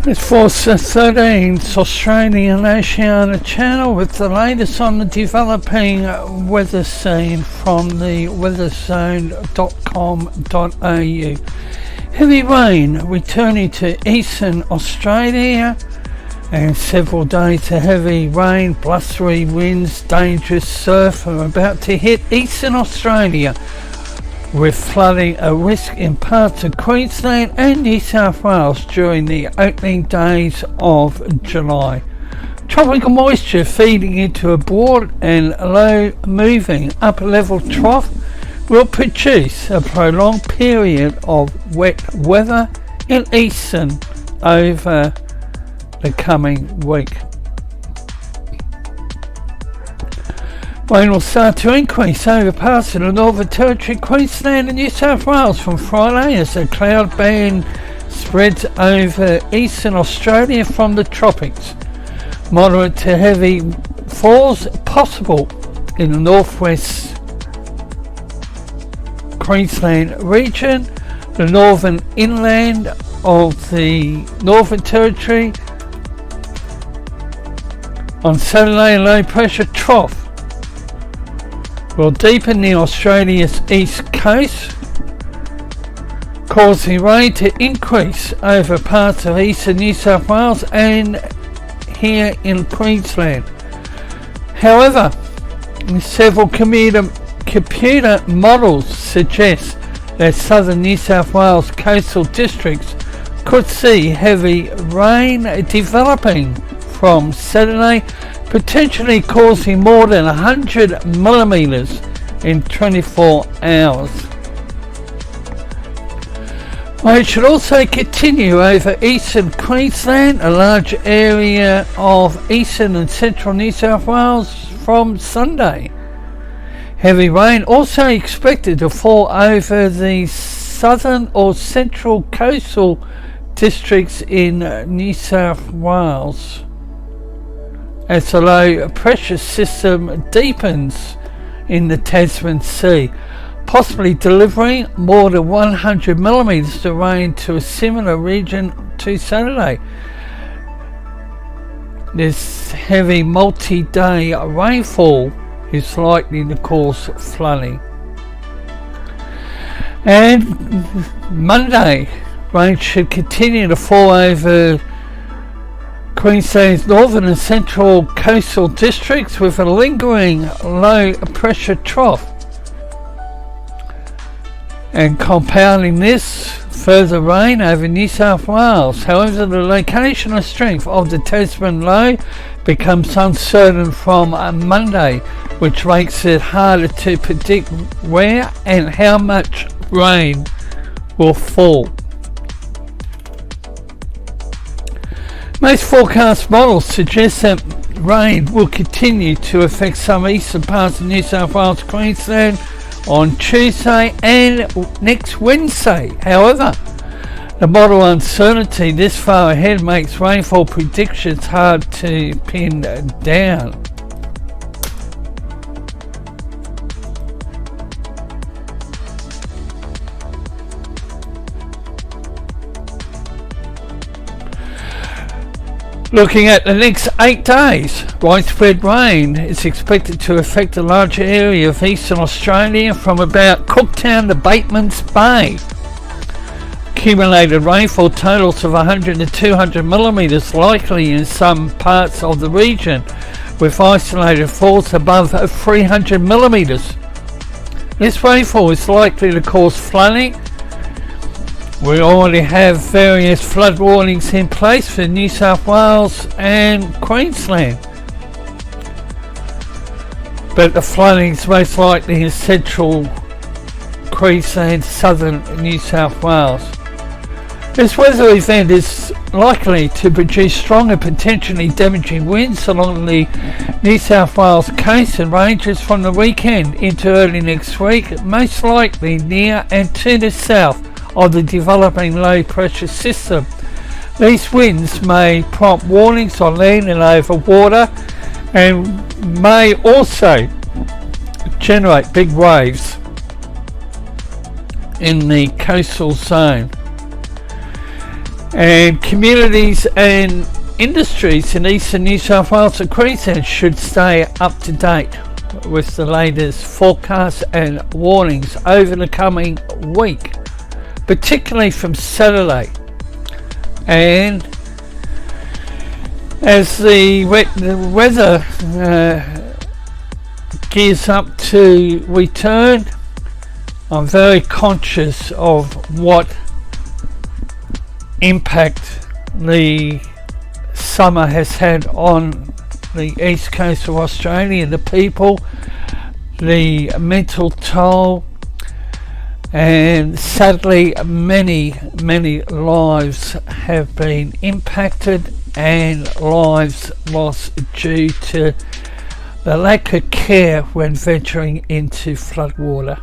It's for the 13th Australia and Oceania channel with the latest on the developing weather scene from the weatherzone.com.au. Heavy rain returning to eastern Australia and several days of heavy rain, blustery winds, dangerous surf are about to hit eastern Australia, with flooding a risk in parts of Queensland and New South Wales during the opening days of July. Tropical moisture feeding into a broad and low moving upper level trough will produce a prolonged period of wet weather in eastern over the coming week. Rain will start to increase over parts of the Northern Territory, Queensland and New South Wales from Friday as the cloud band spreads over eastern Australia from the tropics. Moderate to heavy falls possible in the northwest Queensland region, the northern inland of the Northern Territory. On Saturday, a low pressure trough will deepen near Australia's east coast, causing rain to increase over parts of eastern New South Wales and here in Queensland. However, several computer models suggest that southern New South Wales coastal districts could see heavy rain developing from Saturday, potentially causing more than 100 millimeters in 24 hours. Rain should also continue over eastern Queensland, a large area of eastern and central New South Wales from Sunday. Heavy rain also expected to fall over the southern or central coastal districts in New South Wales as the low pressure system deepens in the Tasman Sea, possibly delivering more than 100 millimeters of rain to a similar region to Saturday. This heavy multi-day rainfall is likely to cause flooding. And Monday, rain should continue to fall over Queensland's northern and central coastal districts with a lingering low pressure trough. And compounding this, further rain over New South Wales. However, the location and strength of the Tasman low becomes uncertain from Monday, which makes it harder to predict where and how much rain will fall. Most forecast models suggest that rain will continue to affect some eastern parts of New South Wales, Queensland on Tuesday and next Wednesday. However, the model uncertainty this far ahead makes rainfall predictions hard to pin down. Looking at the next 8 days, widespread rain is expected to affect a larger area of eastern Australia from about Cooktown to Batemans Bay. Accumulated rainfall totals of 100 to 200 millimeters likely in some parts of the region, with isolated falls above 300 millimeters. This rainfall is likely to cause flooding. We already have various flood warnings in place for New South Wales and Queensland, but the flooding is most likely in central Queensland, southern New South Wales. This weather event is likely to produce strong and potentially damaging winds along the New South Wales coast and ranges from the weekend into early next week, most likely near and to the south of the developing low pressure system. These winds may prompt warnings on land and over water and may also generate big waves in the coastal zone. And communities and industries in eastern New South Wales and Queensland should stay up to date with the latest forecasts and warnings over the coming week, particularly from Saturday. And as the weather gears up to return, I'm very conscious of what impact the summer has had on the east coast of Australia, the people, the mental toll, and sadly many lives have been impacted and lives lost due to the lack of care when venturing into floodwater.